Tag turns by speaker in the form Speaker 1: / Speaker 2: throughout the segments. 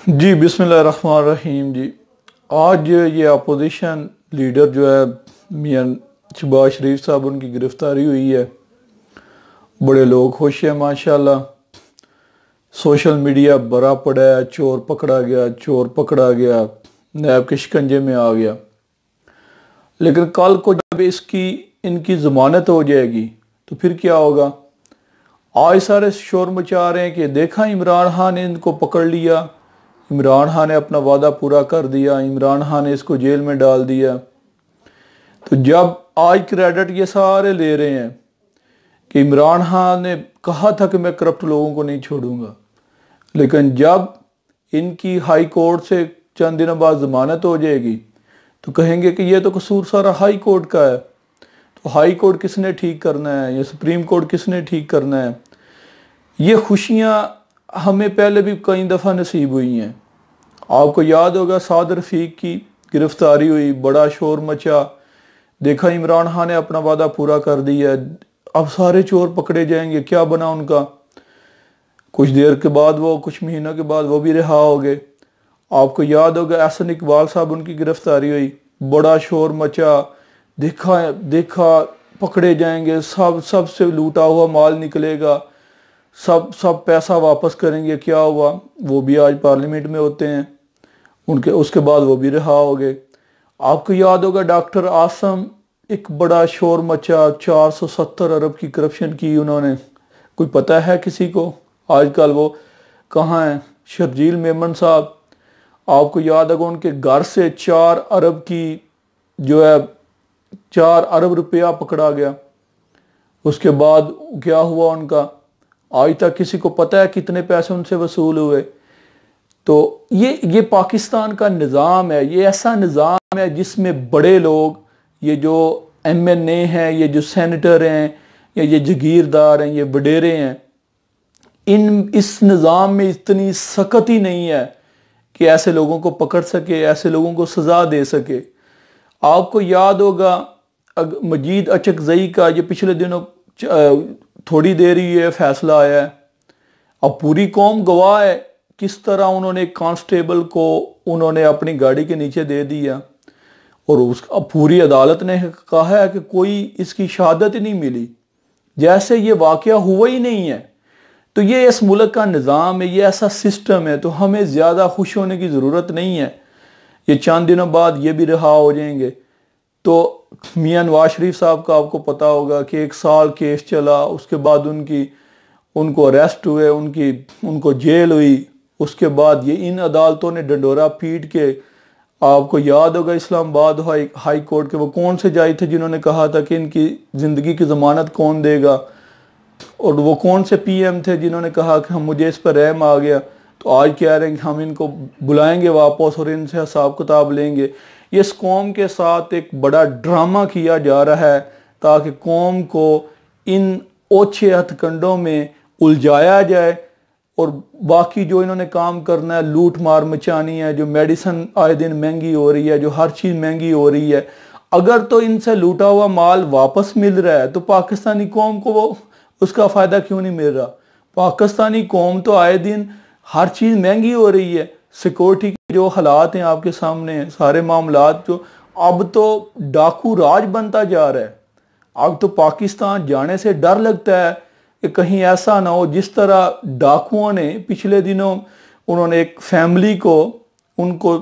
Speaker 1: जी बिस्मिल्लाहिर्रहमानिर्रहीम जी। आज ये अपोजिशन लीडर जो है मियां शहबाज शरीफ साहब, उनकी गिरफ़्तारी हुई है। बड़े लोग खुश हैं माशाल्लाह। सोशल मीडिया भरा पड़ा है, चोर पकड़ा गया, चोर पकड़ा गया, नैब के शिकंजे में आ गया। लेकिन कल को जब इनकी ज़मानत हो जाएगी तो फिर क्या होगा? आज सारे शोर मचा रहे हैं कि देखा इमरान खान ने इनको पकड़ लिया, इमरान खान ने अपना वादा पूरा कर दिया, इमरान खान ने इसको जेल में डाल दिया। तो जब आज क्रेडिट ये सारे ले रहे हैं कि इमरान खान ने कहा था कि मैं करप्ट लोगों को नहीं छोड़ूंगा, लेकिन जब इनकी हाई कोर्ट से चंद दिनों बाद ज़मानत हो जाएगी तो कहेंगे कि ये तो कसूर सारा हाई कोर्ट का है। तो हाई कोर्ट किसने ठीक करना है? या सुप्रीम कोर्ट किसने ठीक करना है? ये खुशियाँ हमें पहले भी कई दफ़ा नसीब हुई हैं। आपको याद होगा साद रफ़ीक की गिरफ़्तारी हुई, बड़ा शोर मचा, देखा इमरान खान ने अपना वादा पूरा कर दिया, अब सारे चोर पकड़े जाएंगे। क्या बना उनका? कुछ देर के बाद कुछ महीनों के बाद वो भी रिहा हो गए। आपको याद होगा एहसन इकबाल साहब, उनकी गिरफ़्तारी हुई, बड़ा शोर मचा, देखा पकड़े जाएंगे, सब से लूटा हुआ माल निकलेगा, सब पैसा वापस करेंगे। क्या हुआ? वो भी आज पार्लियामेंट में होते हैं, उसके बाद वो भी रिहा हो गए। आपको याद होगा डॉक्टर आसम, एक बड़ा शोर मचा, 470 अरब की करप्शन की उन्होंने। कोई पता है किसी को आजकल वो कहाँ हैं? शर्जील मेमन साहब, आपको याद होगा उनके घर से 4 अरब की जो है 4 अरब रुपया पकड़ा गया। उसके बाद क्या हुआ उनका? आज तक किसी को पता है कितने पैसे उनसे वसूल हुए? तो ये पाकिस्तान का निज़ाम है। ये ऐसा निज़ाम है जिसमें बड़े लोग, ये जो MNA हैं, ये जो सेनेटर हैं, या ये जगीरदार हैं, ये वडेरे हैं, इस निज़ाम में इतनी सख्ती नहीं है कि ऐसे लोगों को पकड़ सके, ऐसे लोगों को सज़ा दे सके। आपको याद होगा मजीद अचकज़ई का ये पिछले दिनों थोड़ी देर ही ये फैसला आया है। अब पूरी कौम गवाह है किस तरह उन्होंने एक कांस्टेबल को उन्होंने अपनी गाड़ी के नीचे दे दिया, और अब पूरी अदालत ने कहा है कि कोई इसकी शहादत ही नहीं मिली, जैसे ये वाकया हुआ ही नहीं है। तो ये इस मुल्क का निज़ाम है, ये ऐसा सिस्टम है। तो हमें ज़्यादा खुश होने की ज़रूरत नहीं है। ये चंद दिनों बाद ये भी रिहा हो जाएंगे। तो मियां नवाज शरीफ साहब का आपको पता होगा कि 1 साल केस चला, उसके बाद उनको अरेस्ट हुए, उनको जेल हुई। उसके बाद ये इन अदालतों ने डंडोरा पीट के, आपको याद होगा इस्लामाबाद हाई कोर्ट के वो कौन से जज थे जिन्होंने कहा था कि इनकी ज़िंदगी की ज़मानत कौन देगा, और वो कौन से PM थे जिन्होंने कहा कि मुझे इस पर रहम आ गया। तो आज कह रहे हैं कि हम इनको बुलाएंगे वापस और इनसे हिसाब किताब लेंगे। ये इस कौम के साथ एक बड़ा ड्रामा किया जा रहा है ताकि कौम को इन ओछे हथकंडों में उलझाया जाए, और बाकी जो इन्होंने काम करना है, लूट मार मचानी है, जो मेडिसिन आए दिन महंगी हो रही है, जो हर चीज़ महंगी हो रही है, अगर तो इनसे लूटा हुआ माल वापस मिल रहा है तो पाकिस्तानी कौम को उसका फ़ायदा क्यों नहीं मिल रहा? पाकिस्तानी कौम तो आए दिन हर चीज़ महंगी हो रही है। सिक्योरिटी के जो हालात हैं आपके सामने हैं, सारे मामलात जो अब तो डाकू राज बनता जा रहा है। अब तो पाकिस्तान जाने से डर लगता है कि कहीं ऐसा ना हो जिस तरह डाकुओं ने पिछले दिनों उन्होंने एक फैमिली को उनको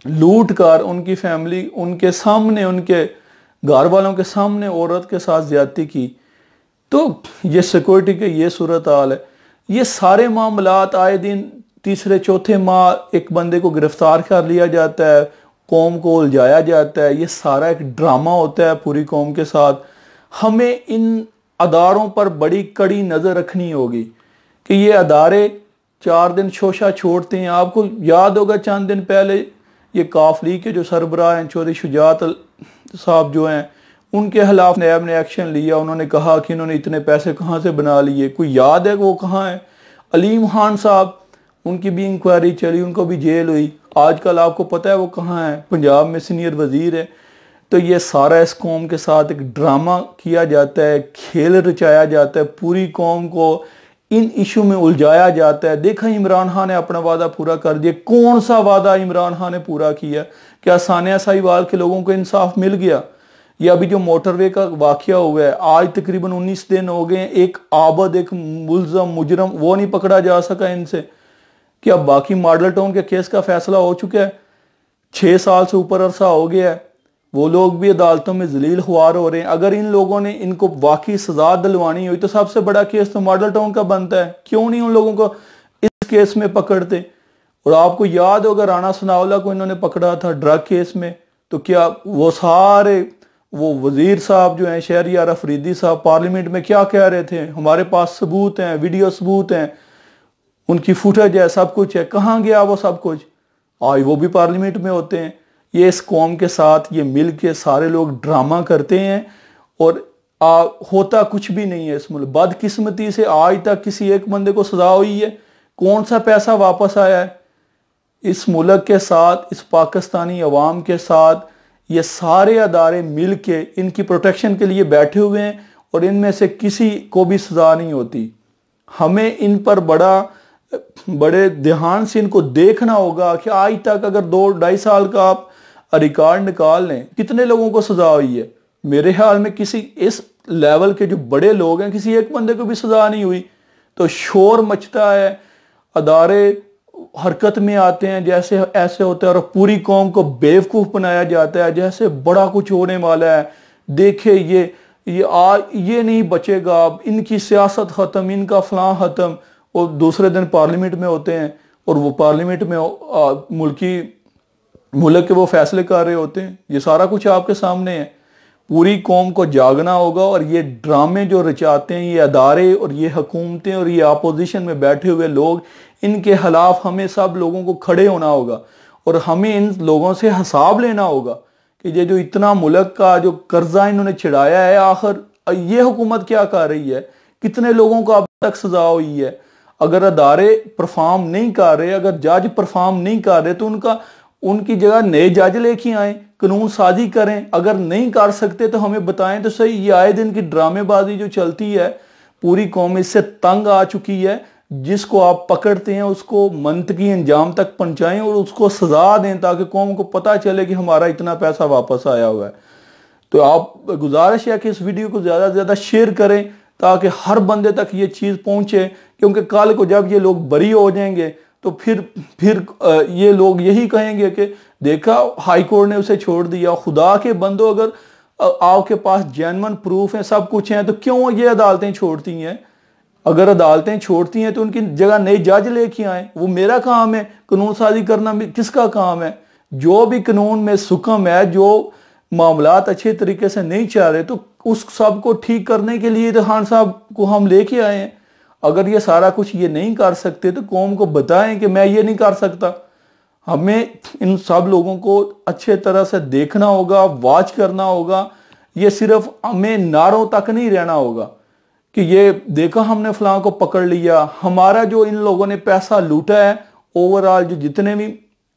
Speaker 1: लूट कर उनकी फैमिली उनके सामने, उनके घर वालों के सामने औरत के साथ ज्यादती की। तो ये सिक्योरिटी के ये सूरत हाल है। ये सारे मामलात आए दिन तीसरे चौथे माह एक बंदे को गिरफ्तार कर लिया जाता है, कौम को उलझाया जाता है। ये सारा एक ड्रामा होता है पूरी कौम के साथ। हमें इन अदारों पर बड़ी कड़ी नज़र रखनी होगी कि ये अदारे 4 दिन शोशा छोड़ते हैं। आपको याद होगा चंद दिन पहले ये काफ लीग के जो सरबराह हैं चौधरी शुजात साहब जो हैं, उनके खिलाफ नैब ने एक्शन लिया। उन्होंने कहा कि इन्होंने इतने पैसे कहाँ से बना लिए, कोई याद है वो कहाँ है? अलीम खान साहब, उनकी भी इंक्वायरी चली, उनको भी जेल हुई। आजकल आपको पता है वो कहाँ है? पंजाब में सीनियर वजीर है। तो ये सारा इस कौम के साथ एक ड्रामा किया जाता है, खेल रचाया जाता है। पूरी कौम को इन इशू में उलझाया जाता है। देखा इमरान खान ने अपना वादा पूरा कर दिया। कौन सा वादा इमरान खान ने पूरा किया? क्या सानिया साहिवाल के लोगों को इंसाफ मिल गया? या अभी जो मोटरवे का वाकया हुआ है, आज तकरीबन 19 दिन हो गए, एक आबद, एक मुल्ज़म, मुजरम वो नहीं पकड़ा जा सका इनसे। क्या बाकी मॉडल टाउन के केस का फैसला हो चुका है? 6 साल से ऊपर अरसा हो गया है, वो लोग भी अदालतों में जलील ख्वार हो रहे हैं। अगर इन लोगों ने इनको वाकई सजा दिलवानी हुई तो सबसे बड़ा केस तो मॉडल टाउन का बनता है। क्यों नहीं उन लोगों को इस केस में पकड़ते? और आपको याद होगा राणा सनाउल्लाह को इन्होंने पकड़ा था ड्रग केस में, तो क्या वो सारे वो वजीर साहब जो हैं, शहरियार अफरीदी साहब, पार्लियामेंट में क्या कह रहे थे? हमारे पास सबूत हैं, वीडियो सबूत हैं, उनकी फुटेज है, सब कुछ है। कहाँ गया वो सब कुछ? आज वो भी पार्लियामेंट में होते हैं। ये इस कौम के साथ ये मिल के सारे लोग ड्रामा करते हैं और होता कुछ भी नहीं है इस मुल्क। बदकिस्मती से आज तक किसी एक बंदे को सजा हुई है? कौन सा पैसा वापस आया है? इस मुल्क के साथ, इस पाकिस्तानी अवाम के साथ ये सारे अदारे मिल के इनकी प्रोटेक्शन के लिए बैठे हुए हैं और इनमें से किसी को भी सजा नहीं होती। हमें इन पर बड़े ध्यान से इनको देखना होगा कि आज तक अगर 2-2.5 साल का आप रिकॉर्ड निकाल लें, कितने लोगों को सजा हुई है? मेरे ख्याल में किसी इस लेवल के जो बड़े लोग हैं, किसी एक बंदे को भी सजा नहीं हुई। तो शोर मचता है, अदारे हरकत में आते हैं जैसे ऐसे होता है, और पूरी कौम को बेवकूफ़ बनाया जाता है जैसे बड़ा कुछ होने वाला है। देखे ये नहीं बचेगा, अब इनकी सियासत ख़त्म, इनका फलां ख़त्म। और दूसरे दिन पार्लियामेंट में होते हैं और वो पार्लियामेंट में मुल्क के वो फैसले कर रहे होते हैं। ये सारा कुछ आपके सामने है। पूरी कौम को जागना होगा और ये ड्रामे जो रचाते हैं ये अदारे और ये हुकूमतें और ये अपोजिशन में बैठे हुए लोग, इनके खिलाफ हमें सब लोगों को खड़े होना होगा और हमें इन लोगों से हिसाब लेना होगा कि ये जो इतना मुल्क का जो कर्जा इन्होंने छिड़ाया है, आखिर ये हुकूमत क्या कर रही है? कितने लोगों को अब तक सजा हुई है? अगर अदारे परफॉर्म नहीं कर रहे, अगर जज परफॉर्म नहीं कर रहे, तो उनकी जगह नए जज लेके आए, कानून साजी करें। अगर नहीं कर सकते तो हमें बताएं तो सही। ये आए दिन की ड्रामेबाजी जो चलती है, पूरी कौम इससे तंग आ चुकी है। जिसको आप पकड़ते हैं उसको मंतकी अंजाम तक पहुंचाएं और उसको सजा दें ताकि कौम को पता चले कि हमारा इतना पैसा वापस आया हुआ है। तो आप गुजारिश है कि इस वीडियो को ज़्यादा से ज़्यादा शेयर करें ताकि हर बंदे तक ये चीज़ पहुंचे, क्योंकि कल को जब ये लोग बरी हो जाएंगे तो फिर ये लोग यही कहेंगे कि देखा हाई कोर्ट ने उसे छोड़ दिया। खुदा के बंदो, अगर आपके पास जेन्युइन प्रूफ है, सब कुछ है, तो क्यों ये अदालतें छोड़ती हैं? अगर अदालतें छोड़ती हैं तो उनकी जगह नए जज लेके आए। वो मेरा काम है, कानून साजी करना किसका काम है? जो भी कानून में सुकम है, जो मामलात अच्छे तरीके से नहीं चल रहे, तो उस सब को ठीक करने के लिए तो खान साहब को हम लेके आए हैं। अगर ये सारा कुछ ये नहीं कर सकते तो कौम को बताएं कि मैं ये नहीं कर सकता। हमें इन सब लोगों को अच्छे तरह से देखना होगा, वॉच करना होगा। ये सिर्फ हमें नारों तक नहीं रहना होगा कि ये देखा हमने फलां को पकड़ लिया। हमारा जो इन लोगों ने पैसा लूटा है, ओवरऑल जो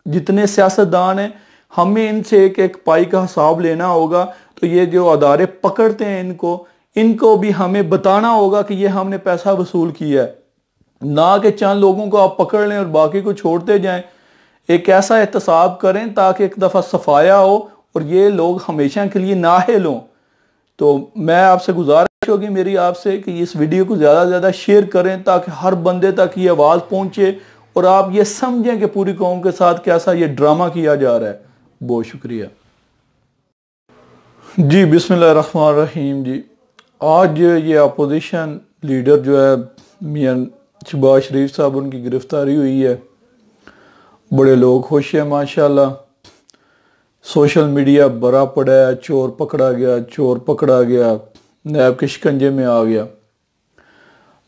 Speaker 1: जितने सियासतदान हैं, हमें इनसे एक एक पाई का हिसाब लेना होगा। तो ये जो अदारे पकड़ते हैं इनको भी हमें बताना होगा कि ये हमने पैसा वसूल किया है, ना कि चंद लोगों को आप पकड़ लें और बाकी को छोड़ते जाएं। एक ऐसा एहतसाब करें ताकि एक दफ़ा सफाया हो और ये लोग हमेशा के लिए नाअहल हों। तो मैं आपसे गुजारिश होगी मेरी आपसे कि इस वीडियो को ज़्यादा से ज़्यादा शेयर करें ताकि हर बंदे तक ये आवाज़ पहुँचे और आप ये समझें कि पूरी कौम के साथ कैसा ये ड्रामा किया जा रहा है। बहुत शुक्रिया जी। बिस्मिल्लाहिर्रहमानिर्रहीम जी। आज ये अपोजिशन लीडर जो है मियां शहबाज शरीफ साहब, उनकी गिरफ्तारी हुई है। बड़े लोग खुश हैं माशाल्लाह। सोशल मीडिया भरा पड़ा है, चोर पकड़ा गया, चोर पकड़ा गया, नैब के शिकंजे में आ गया।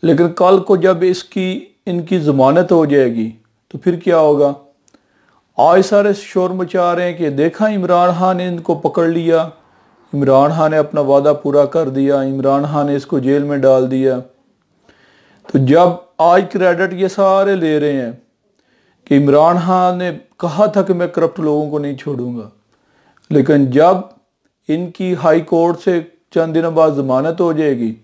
Speaker 1: लेकिन कल को जब इनकी ज़मानत हो जाएगी तो फिर क्या होगा? आज सारे शोर मचा रहे हैं कि देखा इमरान खान ने इनको पकड़ लिया, इमरान खान ने अपना वादा पूरा कर दिया, इमरान खान ने इसको जेल में डाल दिया। तो जब आज क्रेडिट ये सारे ले रहे हैं कि इमरान खान ने कहा था कि मैं करप्ट लोगों को नहीं छोड़ूंगा, लेकिन जब इनकी हाई कोर्ट से चंद दिनों बाद ज़मानत हो जाएगी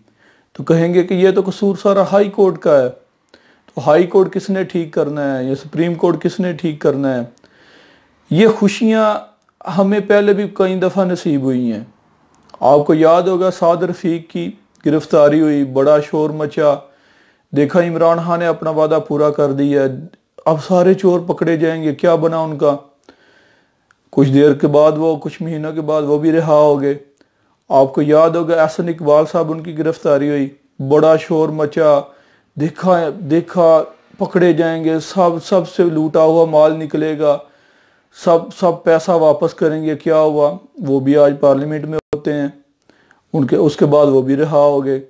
Speaker 1: तो कहेंगे कि ये तो कसूर सारा हाई कोर्ट का है। तो हाई कोर्ट किसने ठीक करना है या सुप्रीम कोर्ट किसने ठीक करना है? ये खुशियाँ हमें पहले भी कई दफ़ा नसीब हुई हैं। आपको याद होगा साद रफ़ीक की गिरफ्तारी हुई, बड़ा शोर मचा, देखा इमरान खान ने अपना वादा पूरा कर दिया, अब सारे चोर पकड़े जाएंगे, क्या बना उनका? कुछ देर के बाद वो, कुछ महीनों के बाद वो भी रिहा हो गए। आपको याद होगा एहसन इकबाल साहब, उनकी गिरफ्तारी हुई, बड़ा शोर मचा, देखा देखा पकड़े जाएंगे, सब से लूटा हुआ माल निकलेगा, सब पैसा वापस करेंगे, क्या हुआ? वो भी आज पार्लियामेंट में होते हैं, उनके उसके बाद वो भी रिहा हो गए।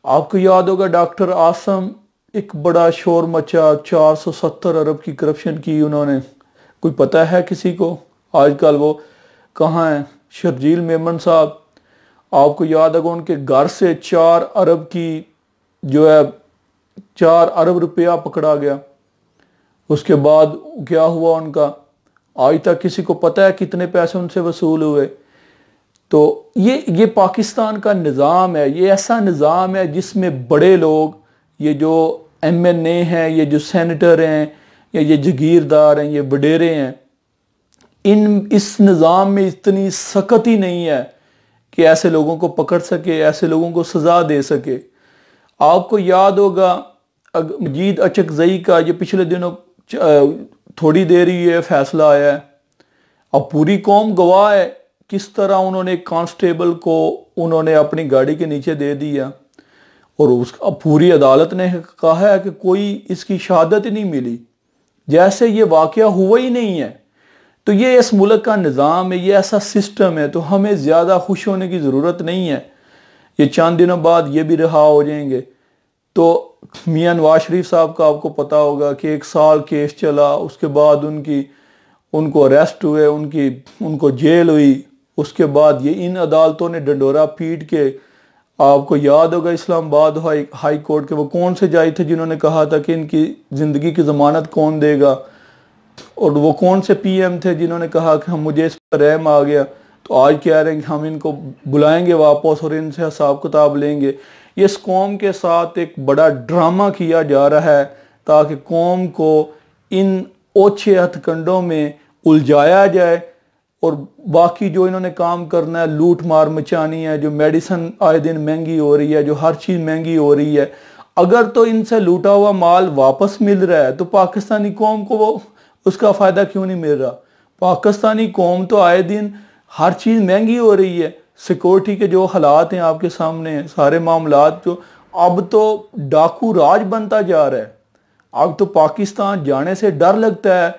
Speaker 1: आपको याद होगा डॉक्टर आसम, एक बड़ा शोर मचा, 470 अरब की करप्शन की उन्होंने, कोई पता है किसी को? आजकल वो कहाँ हैं? शर्जील मेमन साहब, आपको याद होगा उनके घर से 4 अरब की जो है 4 अरब रुपया पकड़ा गया। उसके बाद क्या हुआ उनका? आज तक किसी को पता है कितने पैसे उनसे वसूल हुए? तो ये पाकिस्तान का निज़ाम है, ये ऐसा निज़ाम है जिसमें बड़े लोग, ये जो MNA हैं, ये जो सेनेटर हैं, या ये जगीरदार हैं, ये वडेरे हैं, इस निज़ाम में इतनी सख्त ही नहीं है कि ऐसे लोगों को पकड़ सके, ऐसे लोगों को सज़ा दे सके। आपको याद होगा मजीद अचकजई का ये पिछले दिनों थोड़ी देर ही ये फैसला आया है। अब पूरी कौम गवाह है किस तरह उन्होंने एक कांस्टेबल को उन्होंने अपनी गाड़ी के नीचे दे दिया, और अब पूरी अदालत ने कहा है कि कोई इसकी शहादत ही नहीं मिली, जैसे ये वाकया हुआ ही नहीं है। तो ये इस मुल्क का निज़ाम है, ये ऐसा सिस्टम है, तो हमें ज़्यादा खुश होने की ज़रूरत नहीं है। ये चंद दिनों बाद ये भी रिहा हो जाएंगे। तो मियां नवाज शरीफ साहब का आपको पता होगा कि 1 साल केस चला, उसके बाद उनको अरेस्ट हुए, उनको जेल हुई। उसके बाद ये इन अदालतों ने डंडोरा पीट के, आपको याद होगा इस्लामाबाद हाई कोर्ट के वो कौन से जज थे जिन्होंने कहा था कि इनकी ज़िंदगी की ज़मानत कौन देगा, और वो कौन से PM थे जिन्होंने कहा कि हम मुझे इस पर रहम आ गया। तो आज कह रहे हैं कि हम इनको बुलाएंगे वापस और इनसे हिसाब किताब लेंगे। ये इस कौम के साथ एक बड़ा ड्रामा किया जा रहा है ताकि कौम को इन ओछे हथकंडों में उलझाया जाए, और बाकी जो इन्होंने काम करना है, लूट मार मचानी है, जो मेडिसिन आए दिन महंगी हो रही है, जो हर चीज़ महंगी हो रही है, अगर तो इनसे लूटा हुआ माल वापस मिल रहा है तो पाकिस्तानी कौम को वो उसका फ़ायदा क्यों नहीं मिल रहा? पाकिस्तानी कौम तो आए दिन हर चीज़ महंगी हो रही है। सिक्योरिटी के जो हालात हैं आपके सामने हैं, सारे मामलात जो, अब तो डाकू राज बनता जा रहा है। अब तो पाकिस्तान जाने से डर लगता है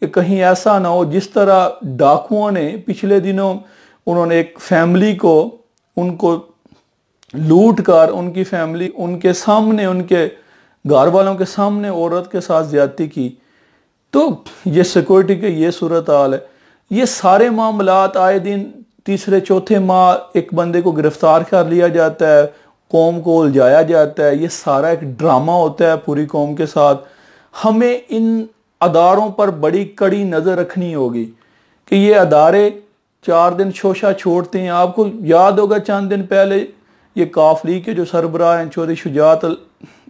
Speaker 1: कि कहीं ऐसा ना हो जिस तरह डाकुओं ने पिछले दिनों उन्होंने एक फैमिली को, उनको लूट कर उनकी फैमिली उनके सामने, उनके घर वालों के सामने औरत के साथ ज्यादती की। तो ये सिक्योरिटी के ये सूरत हाल है। ये सारे मामलात आए दिन तीसरे चौथे माह एक बंदे को गिरफ्तार कर लिया जाता है, कौम को उलझाया जाता है। ये सारा एक ड्रामा होता है पूरी कौम के साथ। हमें इन अदारों पर बड़ी कड़ी नज़र रखनी होगी कि ये अदारे 4 दिन शोशा छोड़ते हैं। आपको याद होगा चंद दिन पहले ये काफ लीग के जो सरबराह हैं चौधरी शुजात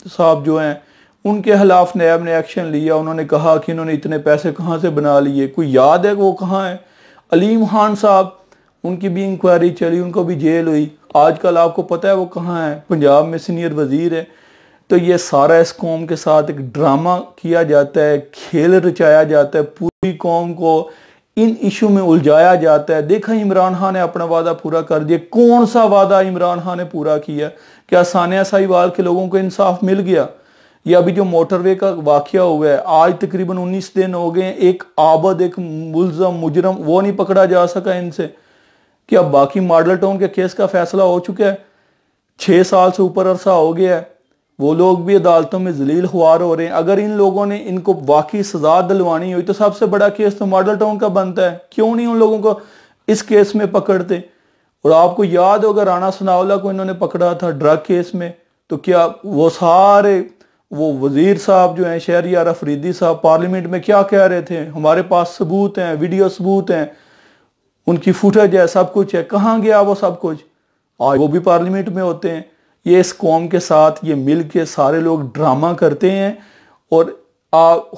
Speaker 1: साहब जो हैं, उनके खिलाफ नैब ने एक्शन लिया। उन्होंने कहा कि इन्होंने इतने पैसे कहाँ से बना लिए, कोई याद है वो कहाँ है? अलीम खान साहब, उनकी भी इंक्वायरी चली, उनको भी जेल हुई। आजकल आपको पता है वो कहाँ है? पंजाब में सीनियर वजीर है। तो ये सारा इस कौम के साथ एक ड्रामा किया जाता है, खेल रचाया जाता है, पूरी कौम को इन इशू में उलझाया जाता है। देखा इमरान खान ने अपना वादा पूरा कर दिया। कौन सा वादा इमरान खान ने पूरा किया? क्या सानिया साहिवाल के लोगों को इंसाफ मिल गया? ये अभी जो मोटरवे का वाकया हुआ है, आज तकरीबन 19 दिन हो गए, एक आबद, एक मुल्ज़म मुजरम वो नहीं पकड़ा जा सका इनसे। क्या बाकी मॉडल टाउन के केस का फैसला हो चुका है? 6 साल से ऊपर अरसा हो गया है, वो लोग भी अदालतों में जलील ख्वार हो रहे हैं। अगर इन लोगों ने इनको वाकई सजा दिलवानी हुई तो सबसे बड़ा केस तो मॉडल टाउन का बनता है। क्यों नहीं उन लोगों को इस केस में पकड़ते? और आपको याद होगा राणा सनाउल्लाह को इन्होंने पकड़ा था ड्रग केस में, तो क्या वो सारे वो वजीर साहब जो हैं शहरियार अफरीदी साहब पार्लियामेंट में क्या कह रहे थे? हमारे पास सबूत हैं, वीडियो सबूत हैं, उनकी फुटेज है, सब कुछ है। कहाँ गया वो सब कुछ? आज वो भी पार्लियामेंट में होते हैं। ये इस कौम के साथ ये मिल के सारे लोग ड्रामा करते हैं और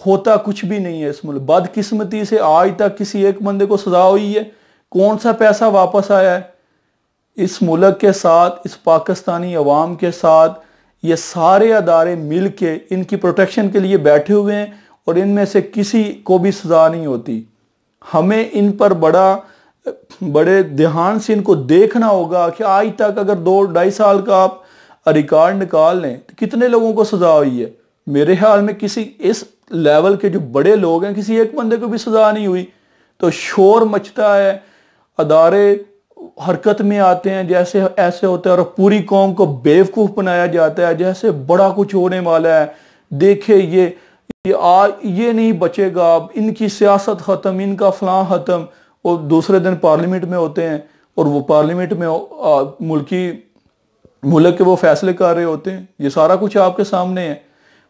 Speaker 1: होता कुछ भी नहीं है इस मुल्क। बदकिस्मती से आज तक किसी एक बंदे को सजा हुई है? कौन सा पैसा वापस आया है? इस मुल्क के साथ, इस पाकिस्तानी अवाम के साथ ये सारे अदारे मिल के इनकी प्रोटेक्शन के लिए बैठे हुए हैं और इनमें से किसी को भी सजा नहीं होती। हमें इन पर बड़े ध्यान से इनको देखना होगा कि आज तक अगर 2-2.5 साल का आप रिकॉर्ड निकाल लें तो कितने लोगों को सजा हुई है। मेरे ख्याल में किसी इस लेवल के जो बड़े लोग हैं किसी एक बंदे को भी सजा नहीं हुई। तो शोर मचता है, अदारे हरकत में आते हैं जैसे ऐसे होता है और पूरी कौम को बेवकूफ़ बनाया जाता है जैसे बड़ा कुछ होने वाला है। देखे ये नहीं बचेगा, अब इनकी सियासत ख़त्म, इनका फलां ख़त्म। और दूसरे दिन पार्लियामेंट में होते हैं और वो पार्लियामेंट में मुल्क के वो फैसले कर रहे होते हैं। ये सारा कुछ आपके सामने है।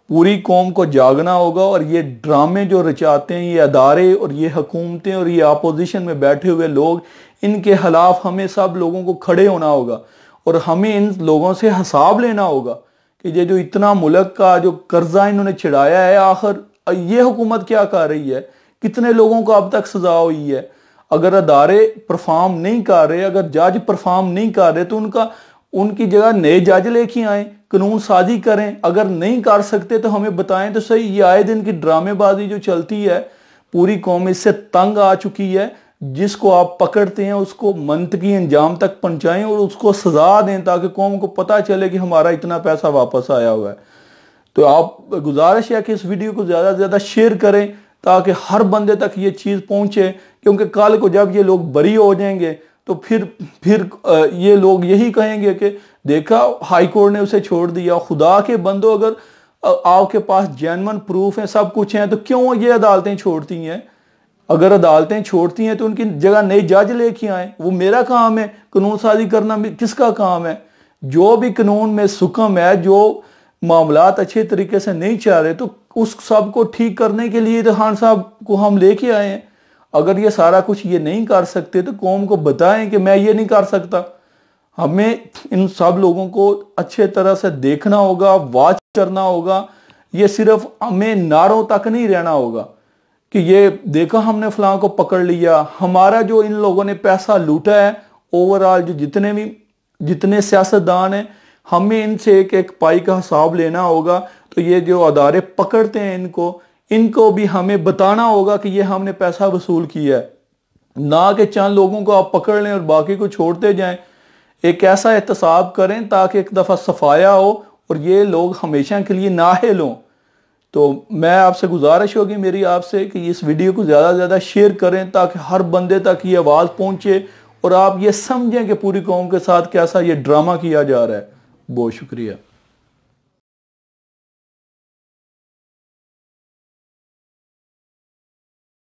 Speaker 1: पूरी कौम को जागना होगा और ये ड्रामे जो रचाते हैं ये अदारे और ये हुकूमतें और ये अपोजिशन में बैठे हुए लोग, इनके खिलाफ हमें सब लोगों को खड़े होना होगा और हमें इन लोगों से हिसाब लेना होगा कि ये जो इतना मुल्क का जो कर्जा इन्होंने छिड़ाया है, आखिर ये हुकूमत क्या कर रही है? कितने लोगों को अब तक सजा हुई है? अगर अदारे परफॉर्म नहीं कर रहे, अगर जज परफॉर्म नहीं कर रहे तो उनकी जगह नए जज लेके आए, कानून साजी करें। अगर नहीं कर सकते तो हमें बताएं तो सही। ये आए दिन की ड्रामेबाजी जो चलती है, पूरी कौम इससे तंग आ चुकी है। जिसको आप पकड़ते हैं उसको मंतकी अंजाम तक पहुंचाएं और उसको सजा दें ताकि कौम को पता चले कि हमारा इतना पैसा वापस आया हुआ है। तो आप गुजारिश है कि इस वीडियो को ज़्यादा से ज़्यादा शेयर करें ताकि हर बंदे तक ये चीज़ पहुंचे, क्योंकि कल को जब ये लोग बरी हो जाएंगे तो फिर ये लोग यही कहेंगे कि देखा हाई कोर्ट ने उसे छोड़ दिया। खुदा के बंदो, अगर आपके पास जेन्युइन प्रूफ है, सब कुछ है, तो क्यों ये अदालतें छोड़ती हैं? अगर अदालतें छोड़ती हैं तो उनकी जगह नए जज लेके आए। वो मेरा काम है, कानून साजी करना किसका काम है? जो भी कानून में सुकम है, जो मामलात अच्छे तरीके से नहीं चल रहे, तो उस सब को ठीक करने के लिए तो खान साहब को हम लेके आए हैं। अगर ये सारा कुछ ये नहीं कर सकते तो कौम को बताएं कि मैं ये नहीं कर सकता। हमें इन सब लोगों को अच्छे तरह से देखना होगा, वॉच करना होगा। ये सिर्फ हमें नारों तक नहीं रहना होगा कि ये देखा हमने फलां को पकड़ लिया। हमारा जो इन लोगों ने पैसा लूटा है, ओवरऑल जो जितने सियासतदान हैं, हमें इनसे एक एक पाई का हिसाब लेना होगा। तो ये जो अदारे पकड़ते हैं इनको भी हमें बताना होगा कि ये हमने पैसा वसूल किया है, ना कि चंद लोगों को आप पकड़ लें और बाकी को छोड़ते जाएं। एक ऐसा एहतसाब करें ताकि एक दफ़ा सफाया हो और ये लोग हमेशा के लिए नाअहल हों। तो मैं आपसे गुजारिश होगी मेरी आपसे कि इस वीडियो को ज़्यादा से ज़्यादा शेयर करें ताकि हर बंदे तक ये आवाज़ पहुँचे और आप ये समझें कि पूरी कौम के साथ कैसा ये ड्रामा किया जा रहा है। बहुत शुक्रिया।